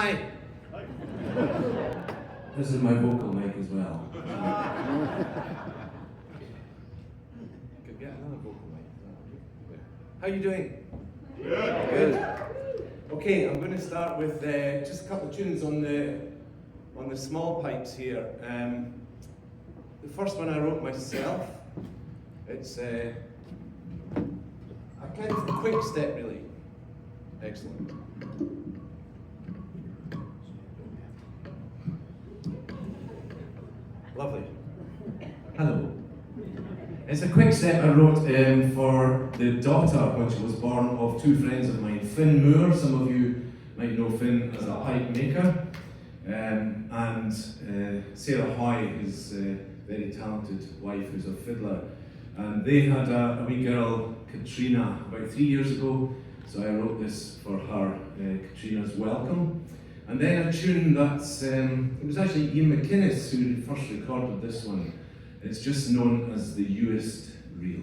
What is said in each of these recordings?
Hi. This is my vocal mic as well. Could get another vocal mic. How are you doing? Good. Okay, I'm going to start with just a couple of tunes on the small pipes here. The first one I wrote myself. It's a kind of quick step, really. Excellent. Lovely. Hello. It's a quick step I wrote for the daughter when she was born of two friends of mine, Finn Moore. Some of you might know Finn as a pipe maker, and Sarah Hoy, his very talented wife, who's a fiddler. And they had a wee girl, Katrina, about 3 years ago, so I wrote this for her, Katrina's Welcome. And then a tune that's, it was actually Ian McInnes who first recorded this one. It's just known as the Uist Reel.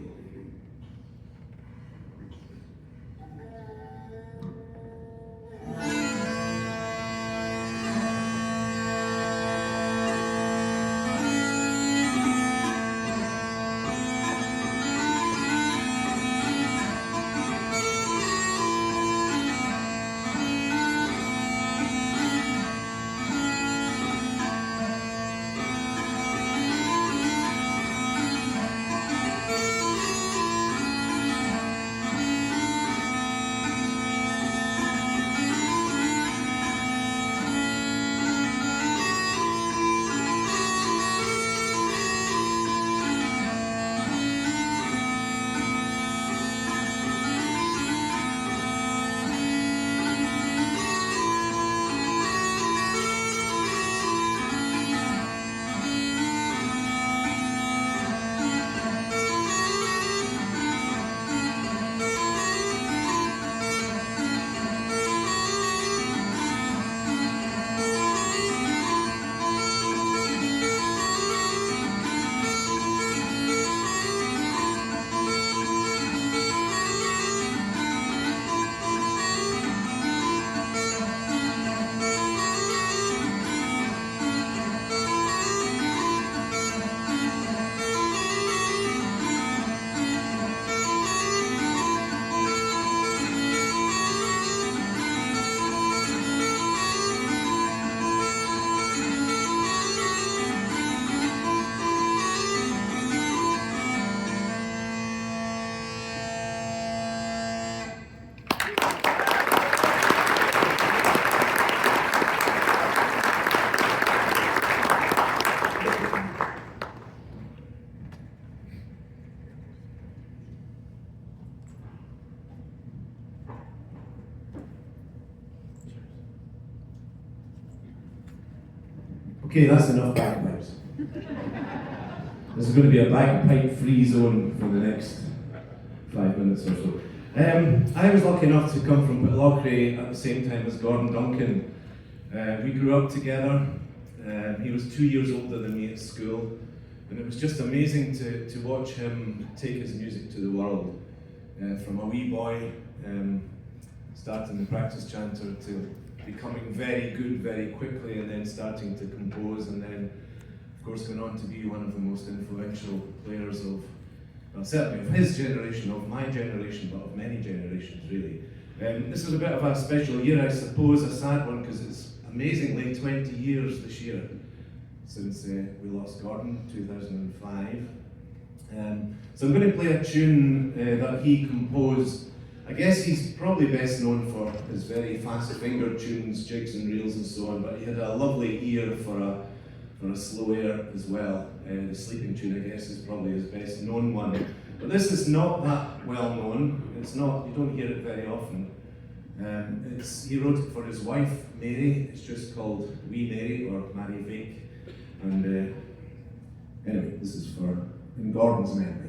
Okay, that's enough bagpipes. This is going to be a bagpipe-free zone for the next 5 minutes or so. I was lucky enough to come from Pitlochry at the same time as Gordon Duncan. We grew up together. He was 2 years older than me at school, and it was just amazing to watch him take his music to the world. From a wee boy, starting the practice chanter, to becoming very good very quickly, and then starting to compose, and then of course going on to be one of the most influential players of, well, certainly of his generation, of my generation, but of many generations really. This is a bit of a special year, I suppose, a sad one, because it's amazingly 20 years this year since we lost Gordon, 2005. So I'm going to play a tune that he composed. I guess he's probably best known for his very fast finger tunes, jigs and reels and so on, but he had a lovely ear for a slow air as well. The Sleeping Tune, I guess, is probably his best known one. But this is not that well known. It's not, you don't hear it very often. He wrote it for his wife, Mary. It's just called Wee Mary, or Mary Vake. And anyway, this is for in Gordon's memory.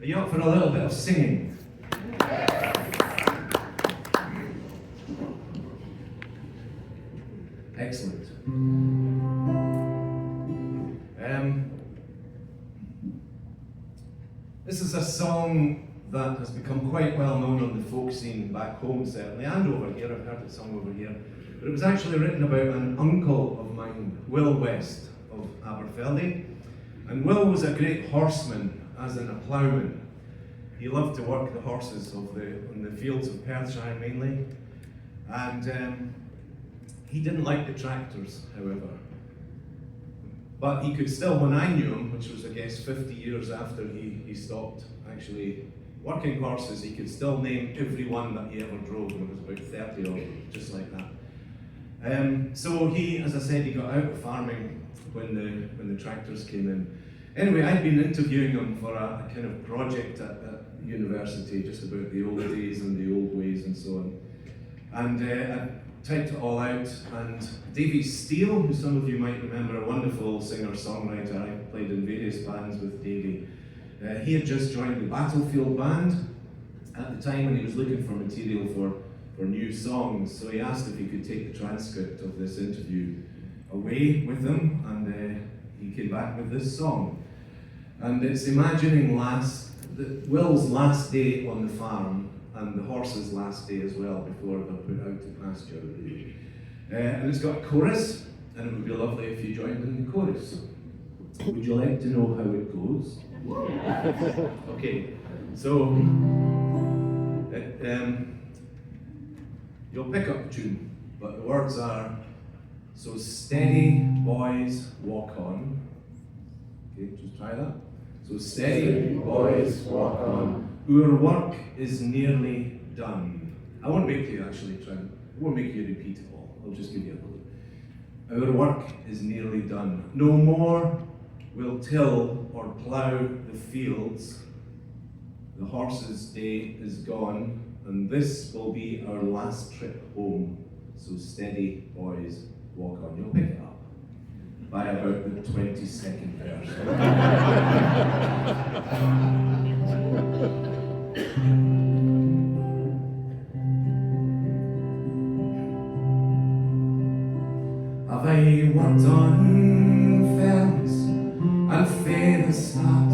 Are you up for a little bit of singing? Excellent. This is a song that has become quite well known on the folk scene back home, certainly, and over here. I've heard it sung over here. But it was actually written about an uncle of mine, Will West of Aberfeldy. And Will was a great horseman, as in a ploughman. He loved to work the horses on the fields of Perthshire mainly. And he didn't like the tractors, however. But he could still, when I knew him, which was I guess 50 years after he stopped actually working horses, he could still name every one that he ever drove, and it was about 30 of them, just like that. So he, as I said, he got out of farming when the tractors came in. Anyway, I'd been interviewing him for a kind of project at university, just about the old days and the old ways and so on. And I typed it all out, and Davy Steele, who some of you might remember, a wonderful singer-songwriter, I played in various bands with Davy. He had just joined the Battlefield Band at the time, and he was looking for material for new songs, so he asked if he could take the transcript of this interview away with him, and he came back with this song. And it's imagining Will's last day on the farm, and the horse's last day as well, before they're put out to pasture. And it's got a chorus, and it would be lovely if you joined in the chorus. Would you like to know how it goes? Okay, so you'll pick up the tune, but the words are, so steady boys walk on. Okay, just try that. So steady boys walk on. Our work is nearly done. I won't make you actually try. I won't make you repeat it all. I'll just give you a little. Our work is nearly done. No more we'll till or plough the fields. The horse's day is gone, and this will be our last trip home. So steady boys walk on. You'll pick it up by about the 22nd verse. Have I worked on fells and fae the start?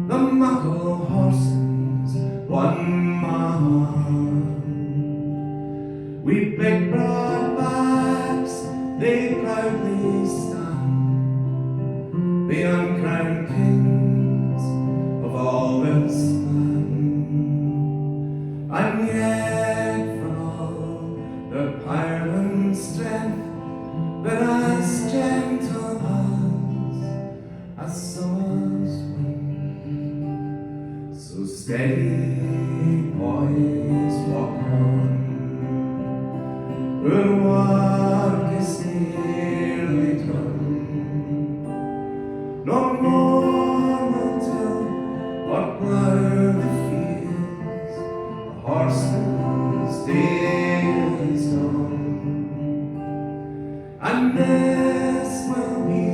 The muckle horses won my heart. We big broad backs, they proudly stand, the uncrowned kings of all this land. And yet for all their power and strength, they're as gentle as summer's wind. So steady boys walk on, our work is nearly done. No more will till or plough the fields, the horseman's day is gone. And this will be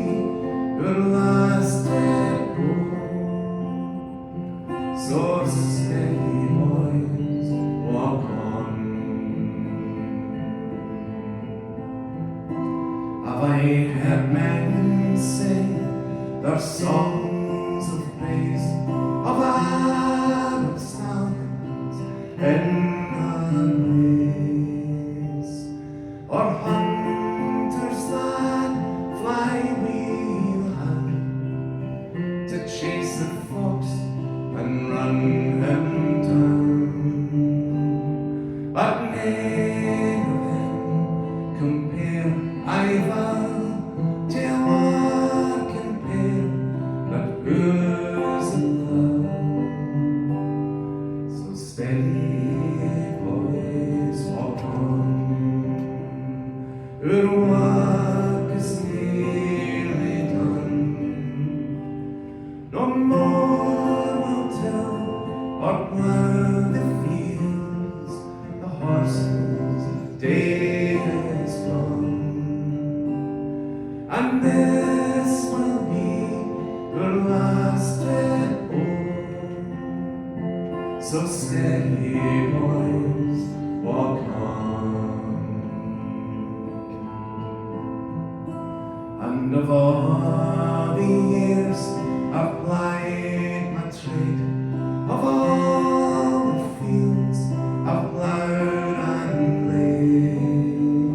your last trip home. So steady boys walk on. Have I heard men sing their songs of praise of Arab stallions in our ways, or hunters that fly wheel to chase the fox and run him down? But none of them compare either to our compare, but who's in love? So steady boys walk on, our work is nearly done. No more will till or plough the fields, the horse's day is gone. And this will be your last trip home. So steady, boys, walk on. And of all the years I've plied my trade, of all the fields I've plowed and laid,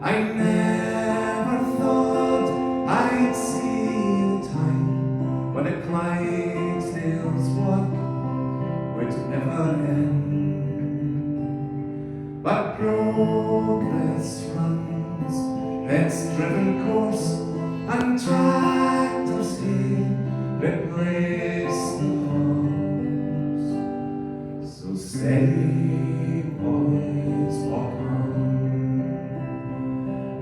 I never thought I'd see the time when a Clydesdale's work would never end. But progress runs its driven course, and tractors here replace the horse. So steady, boys, walk on.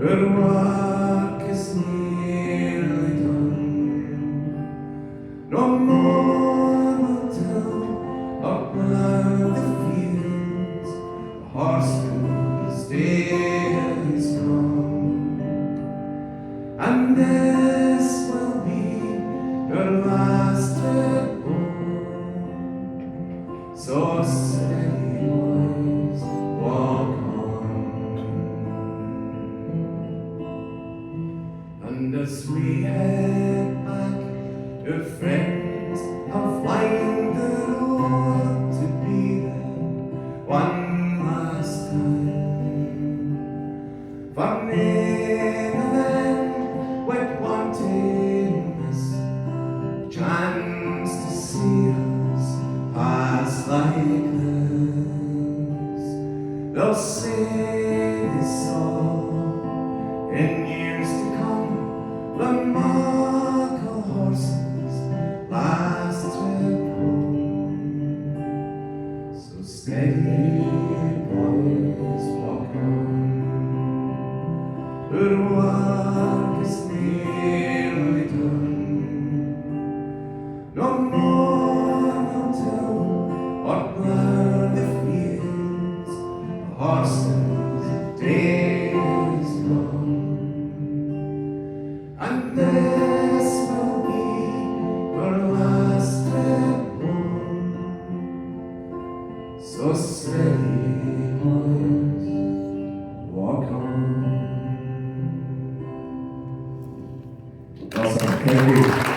Our work is nearly done. No more will till or plough the fields. The horseman's day is gone, and this will be your last trip home. So steady, boys, walk on. And as we head back, your friends are flying the road to be there one last time. For neither then would wanting this chance to see us pass like this. They'll say they saw in years to come the muckle horses last trip home. So steady, boys, walk on. Our work is nearly done. No more will till or plough the fields. The horse's day is gone, and this will be your last trip home. So steady, boys, walk on. Awesome. Thank you.